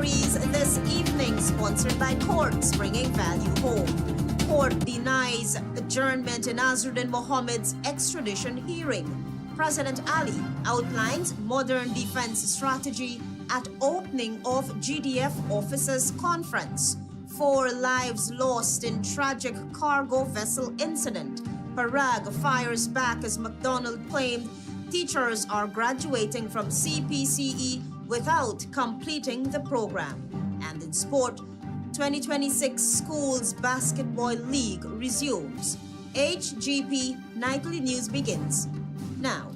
stories this evening, sponsored by Courts, bringing value home. Court denies adjournment in AZRUDDIN Mohamed's extradition hearing. President Ali outlines modern defense strategy at opening of GDF officers' conference. 4 lives lost in tragic cargo vessel incident. PARAG fires back as McDonald claimed teachers are graduating from CPCE without completing the program. And in sport, 2026 Schools Basketball League resumes. HGP Nightly News begins now.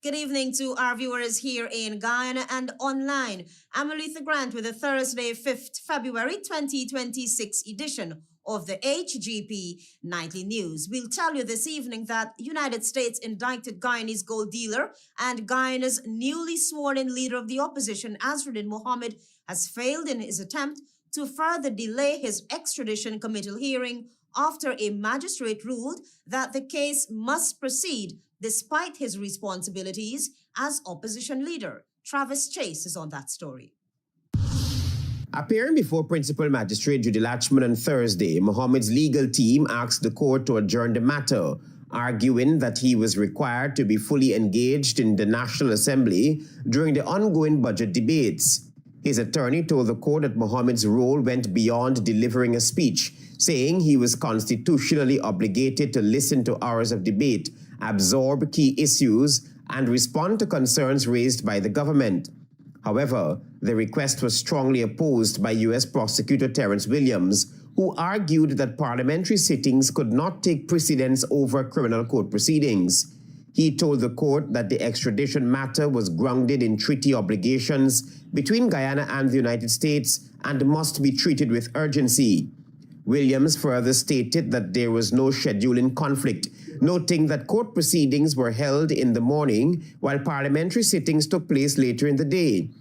Good evening to our viewers here in Guyana and online. I'm ALETHEA Grant with the Thursday, 5th February 2026 edition of the HGP Nightly News. We'll tell you this evening that United States indicted Guyanese gold dealer and Guyana's newly sworn-in leader of the opposition, AZRUDDIN Mohamed, has failed in his attempt to further delay his extradition committal hearing after a magistrate ruled that the case must proceed despite his responsibilities as opposition leader. Travis Chase is on that story. Appearing before Principal Magistrate Judy Latchman on Thursday, Mohamed's legal team asked the court to adjourn the matter, arguing that he was required to be fully engaged in the National Assembly during the ongoing budget debates. His attorney told the court that Mohamed's role went beyond delivering a speech, saying he was constitutionally obligated to listen to hours of debate, absorb key issues, and respond to concerns raised by the government. However, the request was strongly opposed by U.S. Prosecutor Terrence Williams, who argued that parliamentary sittings could not take precedence over criminal court proceedings. He told the court that the extradition matter was grounded in treaty obligations between Guyana and the United States and must be treated with urgency. Williams further stated that there was no scheduling conflict, noting that court proceedings were held in the morning while parliamentary sittings took place later in the day.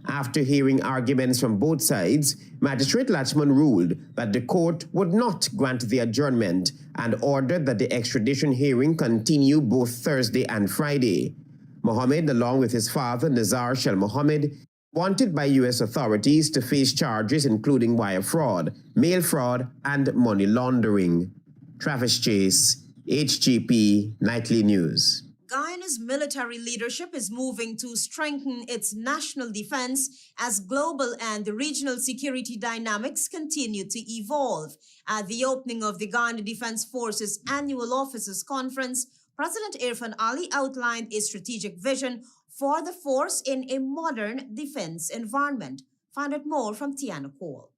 After hearing arguments from both sides, Magistrate Latchman ruled that the court would not grant the adjournment and ordered that the extradition hearing continue both Thursday and Friday. Mohamed, along with his father Nazar Shel Mohamed, wanted by U.S. authorities to face charges including wire fraud, mail fraud, and money laundering. Travis Chase, HGP Nightly News. Guyana's military leadership is moving to strengthen its national defense as global and regional security dynamics continue to evolve. At the opening of the Guyana Defense Forces Annual Officers Conference, President Irfan Ali outlined a strategic vision for the force in a modern defense environment. Find out more from Tiana Cole.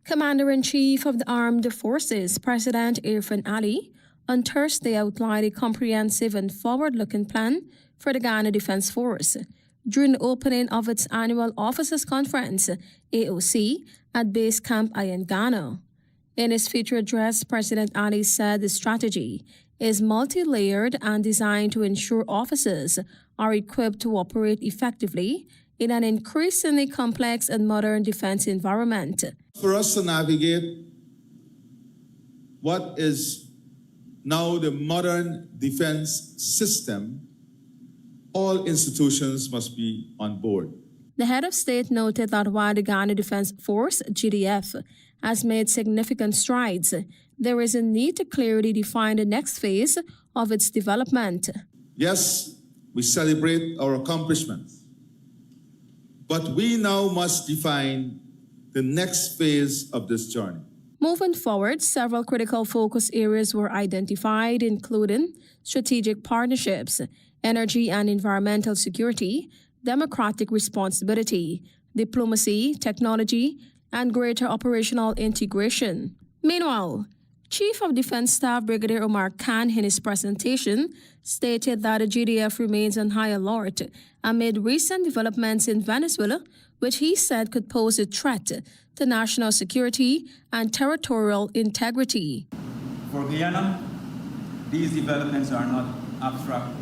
Commander-in-Chief of the Armed Forces, President Irfan Ali, on Thursday outlined a comprehensive and forward-looking plan for the Guyana Defense Force during the opening of its annual Officers Conference, AOC, at Base Camp Iron, Ghana. In his feature address, President Ali said the strategy is multi-layered and designed to ensure officers are equipped to operate effectively in an increasingly complex and modern defense environment. For us to navigate what is now the modern defense system, all institutions must be on board. The head of state noted that while the Guyana Defense Force, GDF, has made significant strides, there is a need to clearly define the next phase of its development. Yes, we celebrate our accomplishments, but we now must define the next phase of this journey. Moving forward, several critical focus areas were identified, including strategic partnerships, energy and environmental security, democratic responsibility, diplomacy, technology, and greater operational integration. Meanwhile, Chief of Defense Staff Brigadier Omar Khan, in his presentation, stated that the GDF remains on high alert amid recent developments in Venezuela, which he said could pose a threat to national security and territorial integrity. For Guyana, these developments are not abstract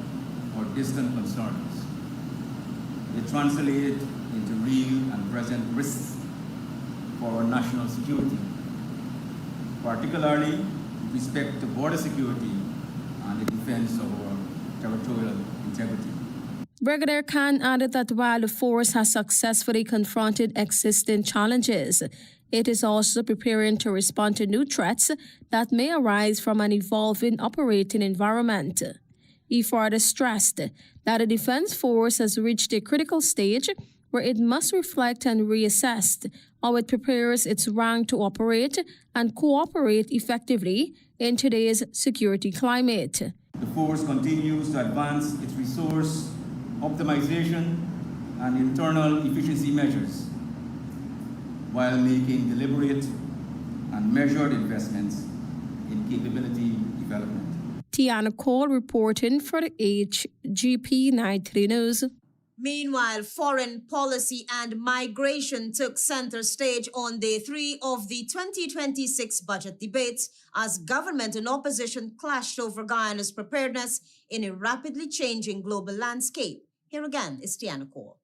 or distant concerns. they translate into real and present risks for our national security, particularly with respect to border security and the defense of our territorial integrity. Brigadier Khan added that while the force has successfully confronted existing challenges, it is also preparing to respond to new threats that may arise from an evolving operating environment. He further stressed that the Defense Force has reached a critical stage where it must reflect and reassess how it prepares its rank to operate and cooperate effectively in today's security climate. The force continues to advance its resource optimization and internal efficiency measures while making deliberate and measured investments in capability development. Tiana Cole reporting for the HGP Nightly News. Meanwhile, foreign policy and migration took center stage on day 3 of the 2026 budget debates as government and opposition clashed over Guyana's preparedness in a rapidly changing global landscape. Here again is Tiana Cole.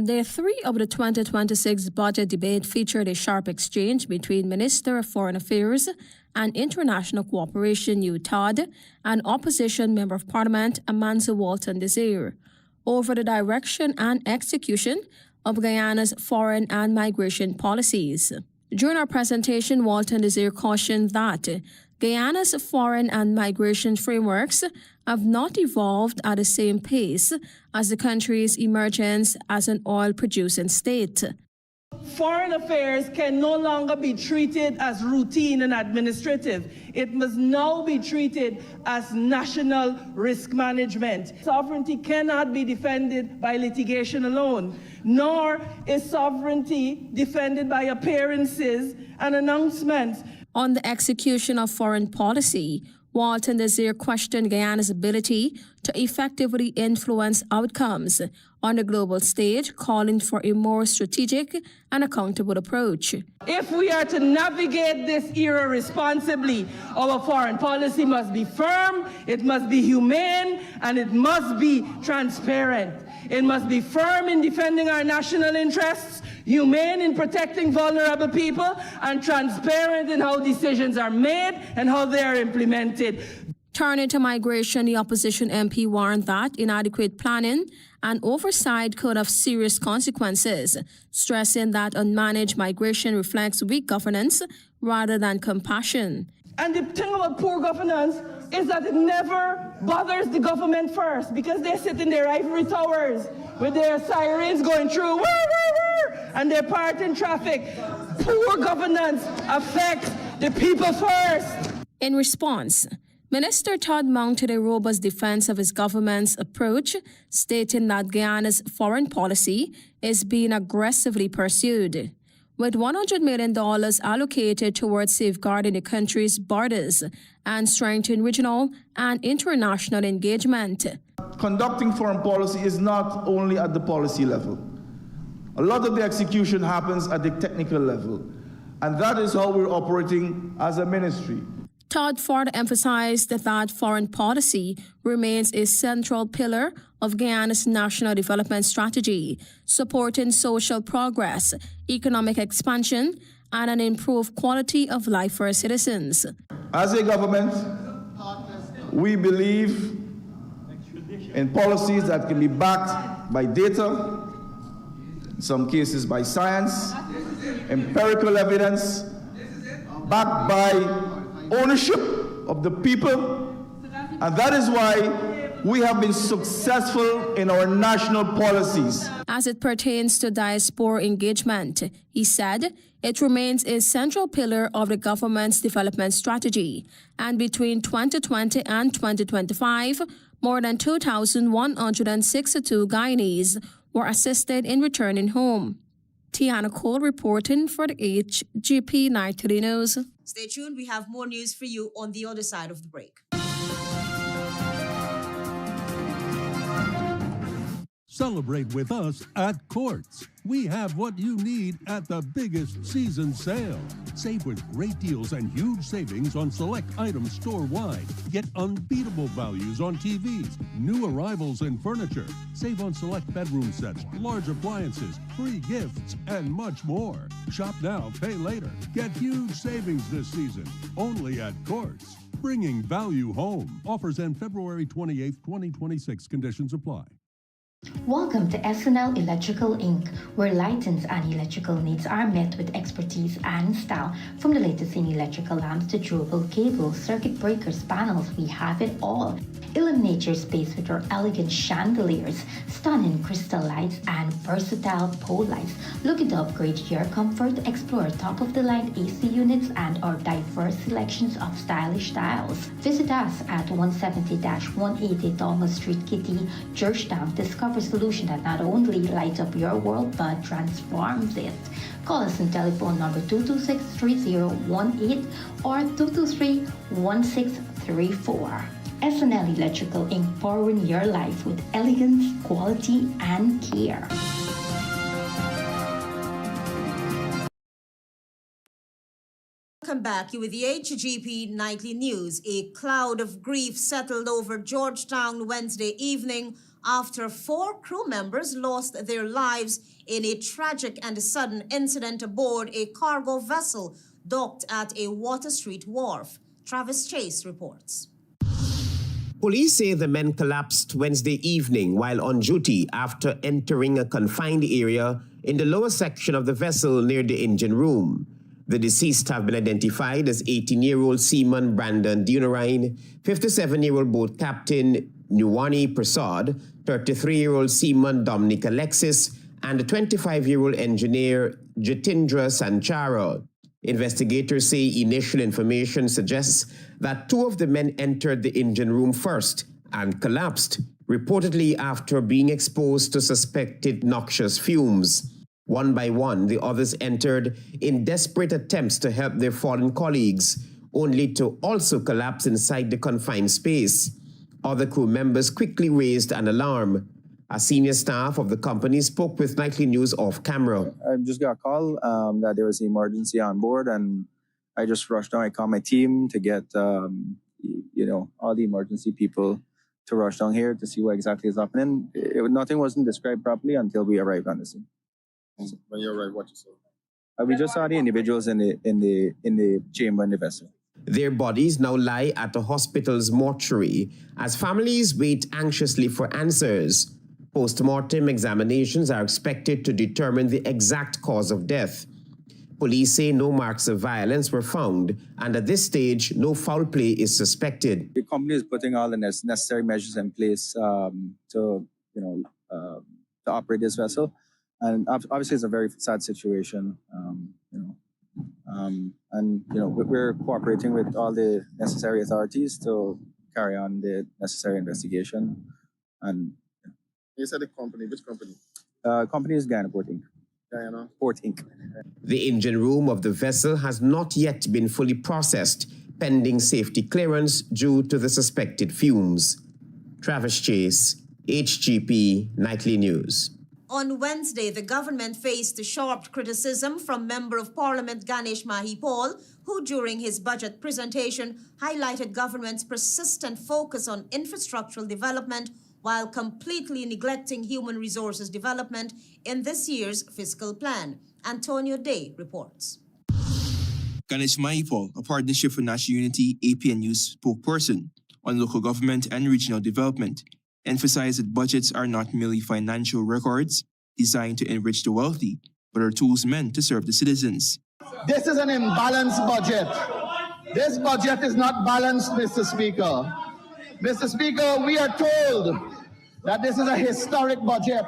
Day 3 of the 2026 budget debate featured a sharp exchange between Minister of Foreign Affairs and International Cooperation Hugh Todd and Opposition Member of Parliament Amanza Walton Desir over the direction and execution of Guyana's foreign and migration policies. During our presentation, Walton Desir cautioned that Guyana's foreign and migration frameworks have not evolved at the same pace as the country's emergence as an oil-producing state. Foreign affairs can no longer be treated as routine and administrative. It must now be treated as national risk management. Sovereignty cannot be defended by litigation alone, nor is sovereignty defended by appearances and announcements. On the execution of foreign policy, Walton Desir questioned Guyana's ability to effectively influence outcomes on the global stage, calling for a more strategic and accountable approach. If we are to navigate this era responsibly, our foreign policy must be firm, it must be humane, and it must be transparent. It must be firm in defending our national interests, humane in protecting vulnerable people, and transparent in how decisions are made and how they are implemented. Turning to migration, the opposition MP warned that inadequate planning and oversight could have serious consequences, stressing that unmanaged migration reflects weak governance rather than compassion. And the thing about poor governance is that it never bothers the government first, because they sit in their ivory towers with their sirens going through, woo, woo, woo, and they're parting traffic. Poor governance affects the people first. In response, Minister Todd mounted a robust defense of his government's approach, stating that Guyana's foreign policy is being aggressively pursued, with $100 million allocated towards safeguarding the country's borders and strengthening regional and international engagement. Conducting foreign policy is not only at the policy level. A lot of the execution happens at the technical level, and that is how we're operating as a ministry. Todd further emphasized that foreign policy remains a central pillar of Guyana's national development strategy, supporting social progress, economic expansion, and an improved quality of life for citizens. As a government, we believe in policies that can be backed by data, in some cases by science, empirical evidence, backed by ownership of the people, and that is why we have been successful in our national policies. As it pertains to diaspora engagement, he said it remains a central pillar of the government's development strategy, and between 2020 and 2025, more than 2,162 Guyanese were assisted in returning home. Tiana Cole reporting for the HGP Nightly News. Stay tuned, we have more news for you on the other side of the break. Celebrate with us at Courts. We have what you need at the biggest season sale. Save with great deals and huge savings on select items store-wide. Get unbeatable values on TVs, new arrivals in furniture. Save on select bedroom sets, large appliances, free gifts, and much more. Shop now, pay later. Get huge savings this season, only at Courts. Bringing value home. Offers end February 28, 2026. Conditions apply. Welcome to SNL Electrical Inc., where lighting and electrical needs are met with expertise and style. From the latest in electrical lamps to durable cables, circuit breakers, panels, we have it all. Illuminate your space with our elegant chandeliers, stunning crystal lights, and versatile pole lights. Looking to upgrade your comfort? Explore top-of-the-line AC units and our diverse selections of stylish styles. Visit us at 170-180 Thomas Street, Kitty, Georgetown. Discover a solution that not only lights up your world but transforms it. Call us on telephone number 226-3018 or 223-1634. SNL Electrical Inc., powering your life with elegance, quality, and care. Welcome back. You with the HGP Nightly News. A cloud of grief settled over Georgetown Wednesday evening after 4 crew members lost their lives in a tragic and sudden incident aboard a cargo vessel docked at a Water Street wharf. Travis Chase reports. Police say the men collapsed Wednesday evening while on duty after entering a confined area in the lower section of the vessel near the engine room. The deceased have been identified as 18-year-old seaman Brandon Dunarine, 57-year-old boat captain Nuwani Prasad, 33-year-old seaman Dominic Alexis, and 25-year-old engineer Jitindra Sanchara. Investigators say initial information suggests that 2 of the men entered the engine room first and collapsed, reportedly after being exposed to suspected noxious fumes. One by one, the others entered in desperate attempts to help their fallen colleagues, only to also collapse inside the confined space. Other crew members quickly raised an alarm. A senior staff of the company spoke with Nightly News off camera. I just got a call that there was an emergency on board, and I just rushed down. I called my team to get, all the emergency people to rush down here to see what exactly is happening. Nothing wasn't described properly until we arrived on the scene. When you arrived, what you saw? We just saw the individuals in the chamber in the vessel. Their bodies now lie at the hospital's mortuary as families wait anxiously for answers. Post-mortem examinations are expected to determine the exact cause of death. Police say no marks of violence were found, and at this stage, no foul play is suspected. The company is putting all the necessary measures in place to operate this vessel, and obviously it's a very sad situation. We're cooperating with all the necessary authorities to carry on the necessary investigation. And You said the company. Which company? Company is Guyana Port Inc. Guyana Port Inc. The engine room of the vessel has not yet been fully processed, pending safety clearance due to the suspected fumes. Travis Chase, HGP Nightly News. On Wednesday, the government faced sharp criticism from Member of Parliament Ganesh Mahipal, who during his budget presentation highlighted government's persistent focus on infrastructural development while completely neglecting human resources development in this year's fiscal plan. Antonio Day reports. Ganesh Mahipal, a Partnership for National Unity APNU spokesperson on local government and regional development, emphasized that budgets are not merely financial records designed to enrich the wealthy, but are tools meant to serve the citizens. This is an imbalanced budget. This budget is not balanced, Mr. Speaker. Mr. Speaker, we are told that this is a historic budget,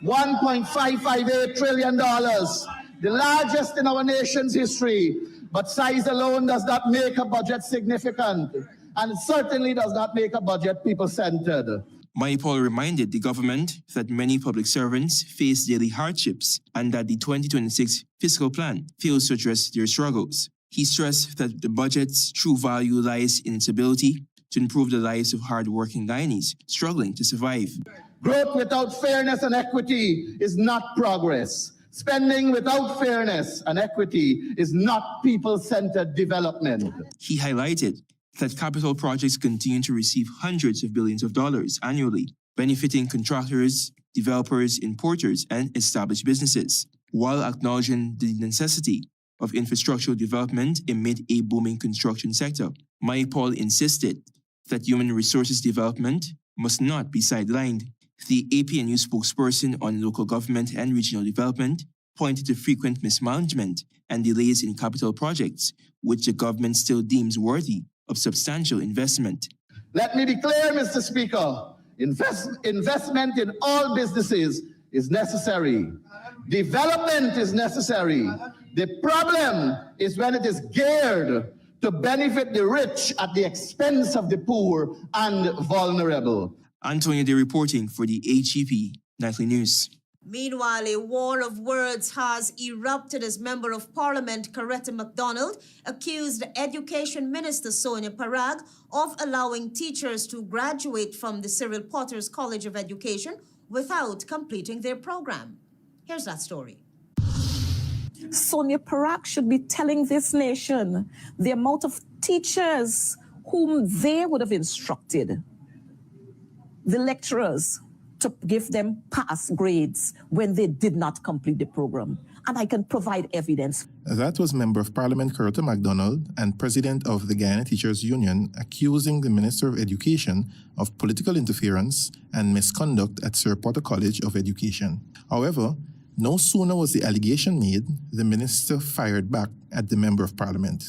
$1.558 trillion, the largest in our nation's history, but size alone does not make a budget significant, and it certainly does not make a budget people-centered. Mahipal reminded the government that many public servants face daily hardships and that the 2026 fiscal plan fails to address their struggles. He stressed that the budget's true value lies in its ability to improve the lives of hard-working Guyanese struggling to survive. Growth without fairness and equity is not progress. Spending without fairness and equity is not people-centered development. He highlighted that capital projects continue to receive hundreds of billions of dollars annually, benefiting contractors, developers, importers, and established businesses, while acknowledging the necessity of infrastructural development amid a booming construction sector. Paul insisted that human resources development must not be sidelined. The APNU spokesperson on local government and regional development pointed to frequent mismanagement and delays in capital projects, which the government still deems worthy of substantial investment. Let me be clear, Mr. Speaker. Investment in all businesses is necessary. Development is necessary. The problem is when it is geared to benefit the rich at the expense of the poor and vulnerable. Antonio Day reporting for the HGP Nightly News. Meanwhile, a war of words has erupted as Member of Parliament Coretta MacDonald accused Education Minister Sonia Parag of allowing teachers to graduate from the Cyril Potter's College of Education without completing their program. Here's that story. Sonia Parag should be telling this nation the amount of teachers whom they would have instructed, the lecturers, to give them pass grades when they did not complete the program. And I can provide evidence. That was Member of Parliament Coretta MacDonald and President of the Guyana Teachers Union accusing the Minister of Education of political interference and misconduct at Sir Potter College of Education. However, no sooner was the allegation made, the minister fired back at the Member of Parliament.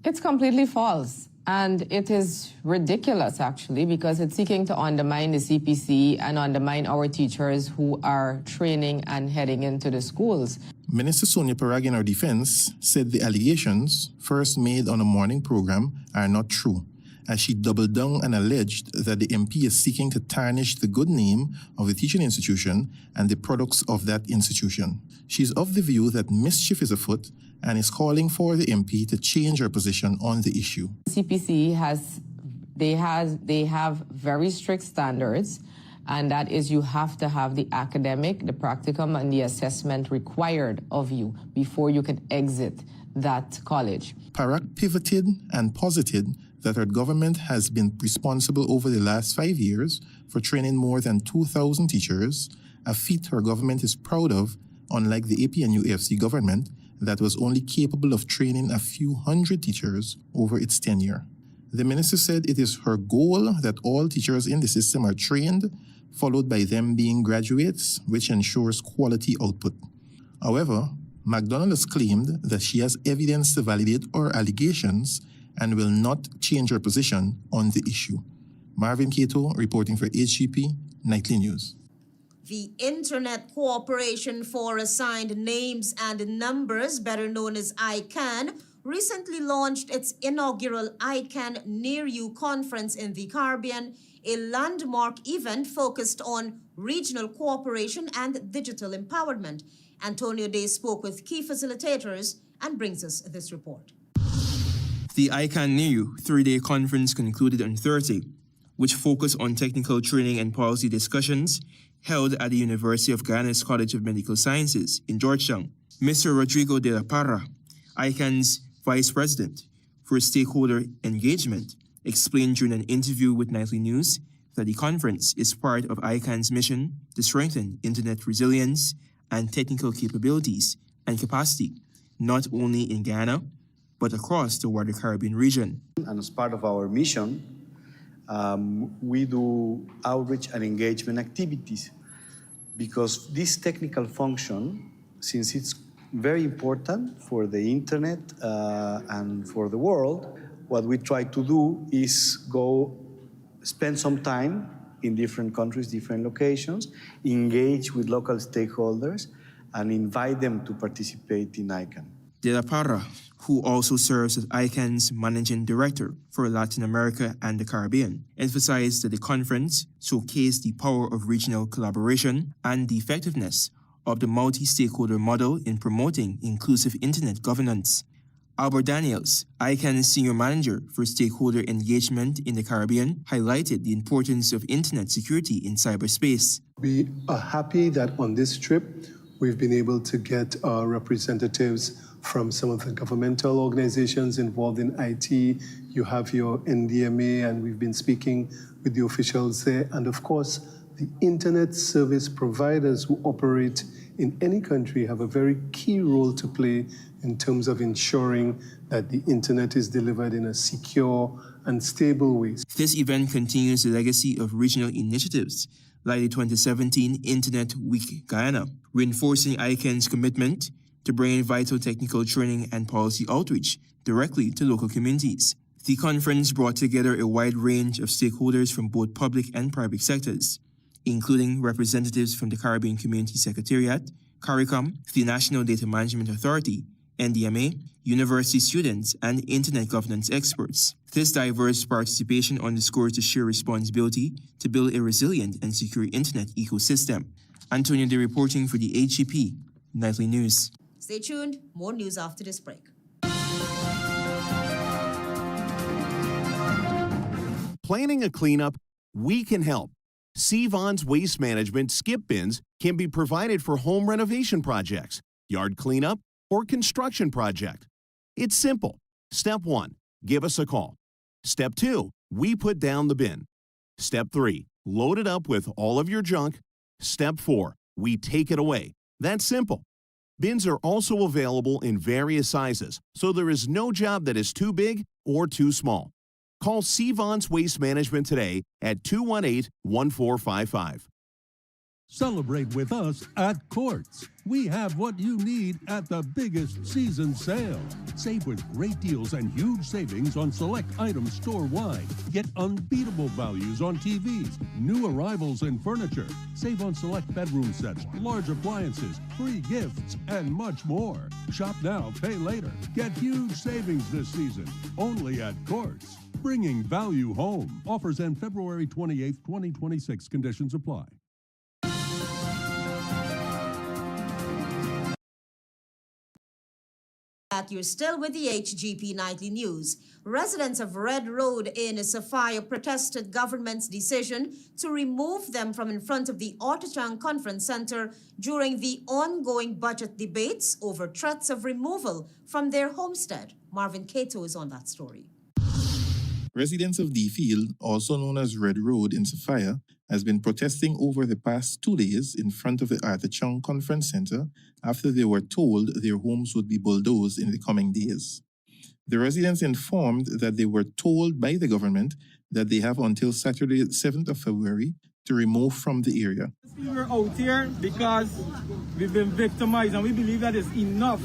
It's completely false. And it is ridiculous, actually, because it's seeking to undermine the CPCE and undermine our teachers who are training and heading into the schools. Minister Sonia Parag, in her defense, said the allegations, first made on a morning program, are not true, as she doubled down and alleged that the MP is seeking to tarnish the good name of the teaching institution and the products of that institution. She's of the view that mischief is afoot and is calling for the MP to change her position on the issue. CPCE have very strict standards, and that is you have to have the academic, the practicum, and the assessment required of you before you can exit that college. Parag pivoted and posited that her government has been responsible over the last 5 years for training more than 2,000 teachers, a feat her government is proud of, unlike the APNU-AFC government that was only capable of training a few hundred teachers over its tenure. The minister said it is her goal that all teachers in the system are trained, followed by them being graduates, which ensures quality output. However, MacDonald has claimed that she has evidence to validate her allegations and will not change her position on the issue. Marvin Cato reporting for HGP Nightly News. The Internet Corporation for Assigned Names and Numbers, better known as ICANN, recently launched its inaugural ICANN Near You conference in the Caribbean, a landmark event focused on regional cooperation and digital empowerment. Antonio Day spoke with key facilitators and brings us this report. The ICANN Near You 3-day conference concluded on Thursday, which focused on technical training and policy discussions held at the University of Guyana's College of Medical Sciences in Georgetown. Mr. Rodrigo de la Parra, ICANN's Vice President for Stakeholder Engagement, explained during an interview with Nightly News that the conference is part of ICANN's mission to strengthen internet resilience and technical capabilities and capacity, not only in Guyana, but across the wider Caribbean region. And as part of our mission, we do outreach and engagement activities because this technical function, since it's very important for the internet and for the world, what we try to do is go spend some time in different countries, different locations, engage with local stakeholders, and invite them to participate in ICANN. De la Parra, who also serves as ICANN's Managing Director for Latin America and the Caribbean, emphasized that the conference showcased the power of regional collaboration and the effectiveness of the multi-stakeholder model in promoting inclusive internet governance. Albert Daniels, ICANN's Senior Manager for Stakeholder Engagement in the Caribbean, highlighted the importance of internet security in cyberspace. We are happy that on this trip, we've been able to get representatives from some of the governmental organizations involved in IT. You have your NDMA, and we've been speaking with the officials there. And of course, the internet service providers who operate in any country have a very key role to play in terms of ensuring that the internet is delivered in a secure and stable way. This event continues the legacy of regional initiatives like the 2017 Internet Week Guyana, reinforcing ICANN's commitment to bringing vital technical training and policy outreach directly to local communities. The conference brought together a wide range of stakeholders from both public and private sectors, including representatives from the Caribbean Community Secretariat, CARICOM, the National Data Management Authority, NDMA, university students, and internet governance experts. This diverse participation underscores the sheer responsibility to build a resilient and secure internet ecosystem. Antonio De reporting for the HGP Nightly News. Stay tuned, more news after this break. Planning a cleanup? We can help. Sevon's Waste Management skip bins can be provided for home renovation projects, yard cleanup, or construction project. It's simple. Step 1, give us a call. Step 2, we put down the bin. Step 3, load it up with all of your junk. Step 4, we take it away. That's simple. Bins are also available in various sizes, so there is no job that is too big or too small. Call Sevon's Waste Management today at 218-1455. Celebrate with us at Courts. We have what you need at the biggest season sale. Save with great deals and huge savings on select items store-wide. Get unbeatable values on TVs, new arrivals in furniture. Save on select bedroom sets, large appliances, free gifts, and much more. Shop now, pay later. Get huge savings this season, only at Courts. Bringing value home. Offers end February 28th, 2026. Conditions apply. You're still with the HGP Nightly News. Residents of Red Road in Sophia protested government's decision to remove them from in front of the Otachang Conference Center during the ongoing budget debates over threats of removal from their homestead. Marvin Cato is on that story. Residents of D Field, also known as Red Road in Sophia, has been protesting over the past 2 days in front of the Otachang Conference Center after they were told their homes would be bulldozed in the coming days. The residents informed that they were told by the government that they have until Saturday, 7th of February, to remove from the area. We're out here because we've been victimized, and we believe that is enough.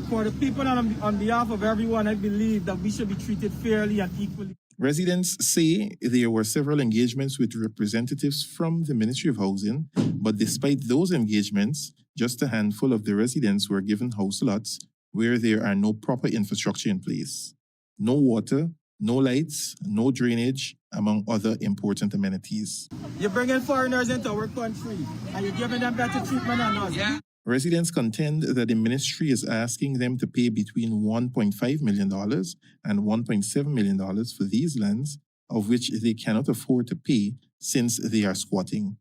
For the people and on behalf of everyone, I believe that we should be treated fairly and equally. Residents say there were several engagements with representatives from the Ministry of Housing, but despite those engagements, just a handful of the residents were given house lots where there are no proper infrastructure in place. No water, no lights, no drainage, among other important amenities. You're bringing foreigners into our country and you're giving them better treatment than us. Yeah. Residents contend that the ministry is asking them to pay between $1.5 million and $1.7 million for these lands, of which they cannot afford to pay since they are squatting.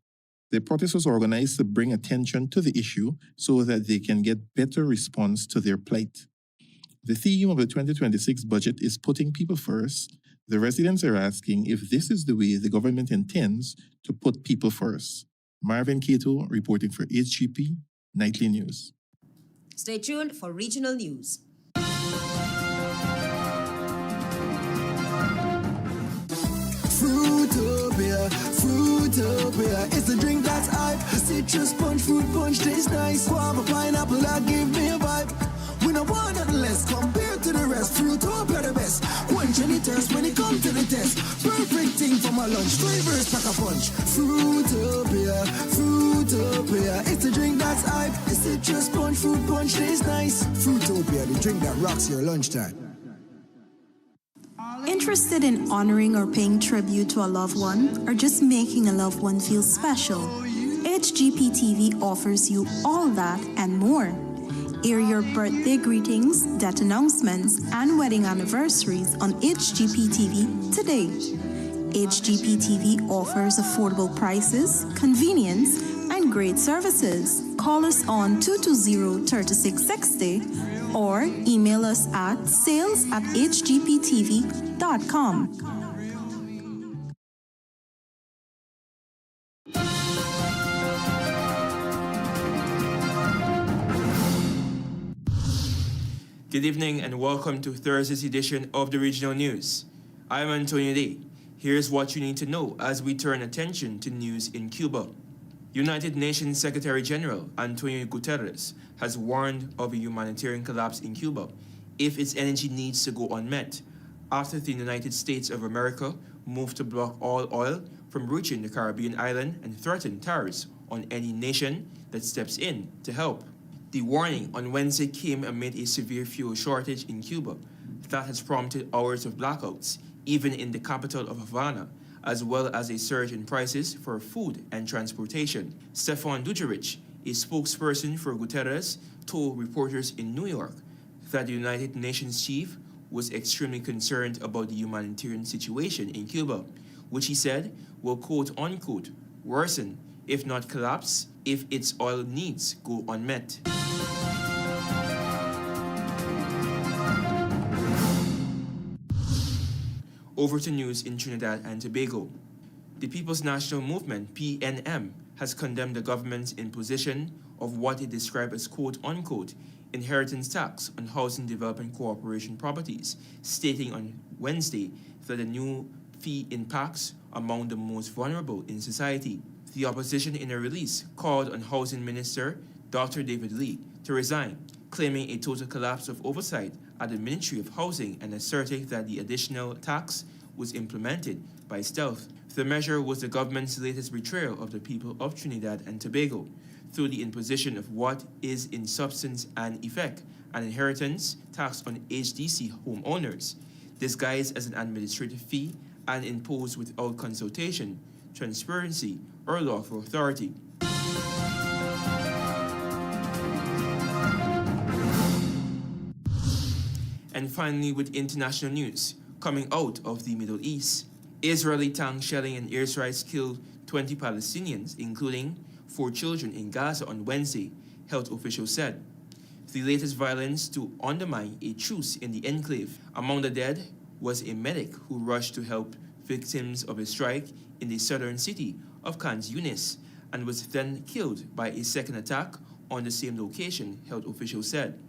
The protest was organized to bring attention to the issue so that they can get better response to their plight. The theme of the 2026 budget is putting people first. The residents are asking if this is the way the government intends to put people first. Marvin Cato reporting for HGP Nightly News. Stay tuned for regional news. Fruitopia, Fruitopia, it's a drink that's hype. Citrus punch, fruit punch tastes nice. Guava, pineapple, that give me a vibe. We no want nothing less compared to the rest. Fruitopia the best. Quench any thirst when it comes to the test. Perfect thing for my lunch. Flavors pack a punch. Fruitopia, Fruitopia, it's a drink that's hype. It's citrus punch, fruit punch tastes nice. Fruitopia, the drink that rocks your lunchtime. Interested in honoring or paying tribute to a loved one, or just making a loved one feel special? HGP TV offers you all that and more. Air your birthday greetings, death announcements, and wedding anniversaries on HGP TV today. HGP TV offers affordable prices, convenience, and great services. Call us on 220-3660 or email us at sales@hgptv.com. Good evening and welcome to Thursday's edition of the Regional News. I'm Antonio Day. Here's what you need to know as we turn attention to news in Cuba. United Nations Secretary General Antonio Guterres has warned of a humanitarian collapse in Cuba if its energy needs to go unmet after the United States of America moved to block all oil from reaching the Caribbean island and threaten tariffs on any nation that steps in to help. The warning on Wednesday came amid a severe fuel shortage in Cuba that has prompted hours of blackouts, even in the capital of Havana, as well as a surge in prices for food and transportation. Stefan Dujarric, a spokesperson for Guterres, told reporters in New York that the United Nations chief was extremely concerned about the humanitarian situation in Cuba, which he said will quote-unquote worsen, if not collapse, if its oil needs go unmet. Over to news in Trinidad and Tobago. The People's National Movement, PNM, has condemned the government's imposition of what it described as quote-unquote inheritance tax on Housing Development Corporation properties, stating on Wednesday that the new fee impacts among the most vulnerable in society. The opposition in a release called on Housing Minister Dr. David Lee to resign, claiming a total collapse of oversight at the Ministry of Housing and asserting that the additional tax was implemented by stealth. The measure was the government's latest betrayal of the people of Trinidad and Tobago through the imposition of what is in substance and effect an inheritance tax on HDC homeowners, disguised as an administrative fee and imposed without consultation, transparency, or lawful authority. And finally, with international news coming out of the Middle East, Israeli tank shelling and airstrikes killed 20 Palestinians, including 4 children in Gaza on Wednesday, health officials said. The latest violence to undermine a truce in the enclave. Among the dead was a medic who rushed to help victims of a strike in the southern city of Khan Yunis and was then killed by a second attack on the same location, health officials said.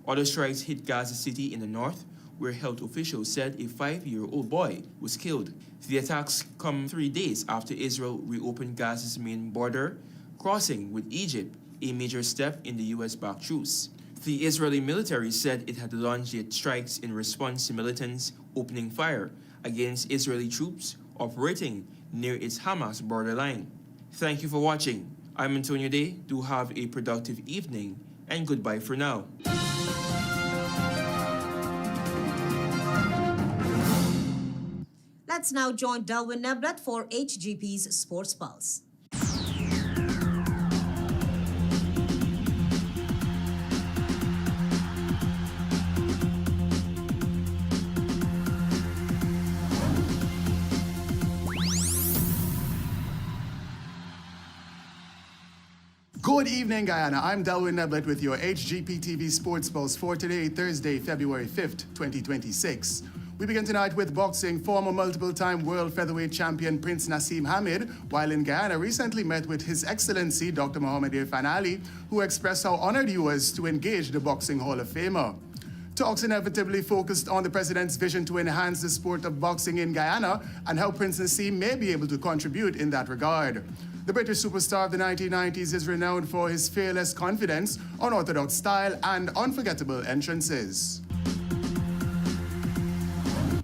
Other strikes hit Gaza City in the north, where health officials said a 5-year-old boy was killed. The attacks come 3 days after Israel reopened Gaza's main border crossing with Egypt, a major step in the US-backed truce. The Israeli military said it had launched its strikes in response to militants opening fire against Israeli troops operating near its Hamas borderline. Thank you for watching. I'm Antonio Day. Do have a productive evening and goodbye for now. Let's now join Delwyn Neblet for HGP's Sports Pulse. Good evening, Guyana. I'm Delwyn Neblet with your HGP TV Sports Pulse for today, Thursday, February 5th, 2026. We begin tonight with boxing. Former multiple-time world featherweight champion Prince Naseem Hamed, while in Guyana, recently met with His Excellency Dr. Mohamed Irfan Ali, who expressed how honored he was to engage the Boxing Hall of Famer. Talks inevitably focused on the president's vision to enhance the sport of boxing in Guyana and how Prince Naseem may be able to contribute in that regard. The British superstar of the 1990s is renowned for his fearless confidence, unorthodox style, and unforgettable entrances.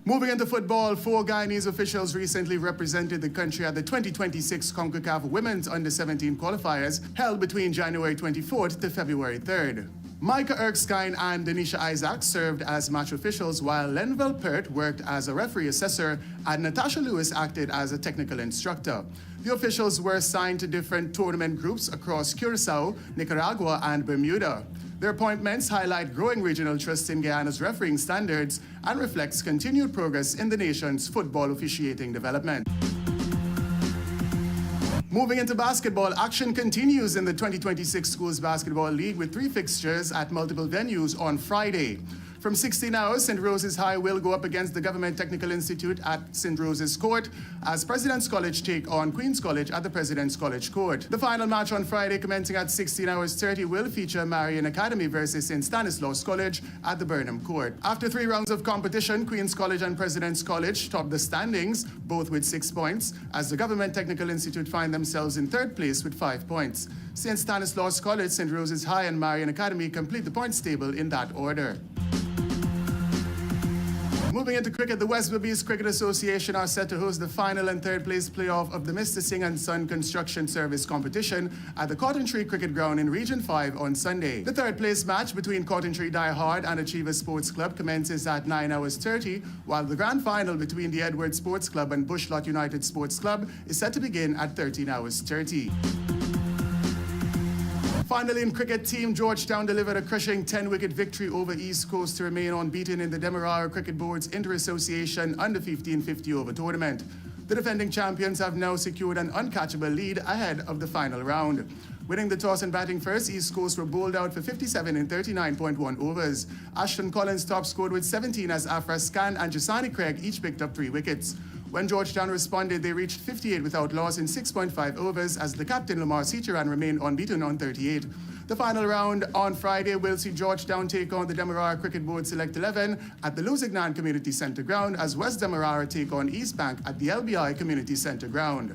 Moving into football, 4 Guyanese officials recently represented the country at the 2026 CONCACAF Women's Under-17 qualifiers held between January 24th to February 3rd. Micah Erskine and Denisha Isaac served as match officials, while Lenville Pert worked as a referee assessor and Natasha Lewis acted as a technical instructor. The officials were assigned to different tournament groups across Curacao, Nicaragua, and Bermuda. Their appointments highlight growing regional trust in Guyana's refereeing standards and reflects continued progress in the nation's football officiating development. Moving into basketball, action continues in the 2026 Schools Basketball League with 3 fixtures at multiple venues on Friday. From 16 hours, St. Rose's High will go up against the Government Technical Institute at St. Rose's Court as President's College take on Queen's College at the President's College Court. The final match on Friday, commencing at 16 hours 30, will feature Marian Academy versus St. Stanislaus College at the Burnham Court. After 3 rounds of competition, Queen's College and President's College top the standings, both with 6 points, as the Government Technical Institute find themselves in 3rd place with 5 points. St. Stanislaus College, St. Rose's High, and Marian Academy complete the points table in that order. Moving into cricket, the West Berbice Cricket Association are set to host the final and 3rd place playoff of the Mr. Singh & Son Construction Service competition at the Cotton Tree Cricket Ground in Region 5 on Sunday. The 3rd place match between Cotton Tree Die Hard and Achiever Sports Club commences at 9 hours 30, while the grand final between the Edward Sports Club and Bushlot United Sports Club is set to begin at 13 hours 30. Finally, in cricket, Team Georgetown delivered a crushing 10-wicket victory over East Coast to remain unbeaten in the Demerara Cricket Board's Inter-Association Under-15 50-over tournament. The defending champions have now secured an uncatchable lead ahead of the final round. Winning the toss and batting first, East Coast were bowled out for 57 in 39.1 overs. Ashton Collins top scored with 17 as Afra Scan and Jasani Craig each picked up 3 wickets. When Georgetown responded, they reached 58 without loss in 6.5 overs as the captain Lamar Seacharan remained unbeaten on 38. The final round on Friday will see Georgetown take on the Demerara Cricket Board Select 11 at the Luzignan Community Centre ground as West Demerara take on East Bank at the LBI Community Centre ground.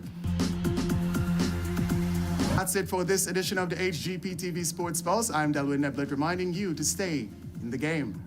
That's it for this edition of the HGP TV Sports Pulse. I'm Delwyn Neblett reminding you to stay in the game.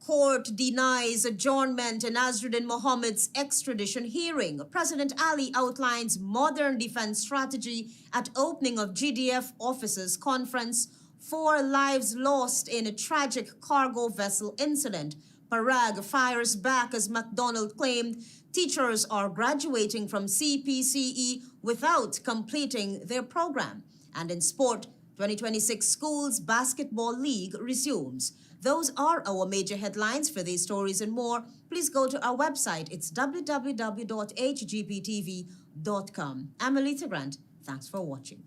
Court denies adjournment in AZRUDDIN Mohamed's extradition hearing. President Ali outlines modern defense strategy at opening of GDF officers conference. 4 lives lost in a tragic cargo vessel incident. PARAG fires back as McDonald claimed teachers are graduating from CPCE without completing their program. And in sport, 2026 Schools Basketball League resumes. Those are our major headlines. For these stories and more, please go to our website. It's www.hgptv.com. I'm ALETHEA Grant. Thanks for watching.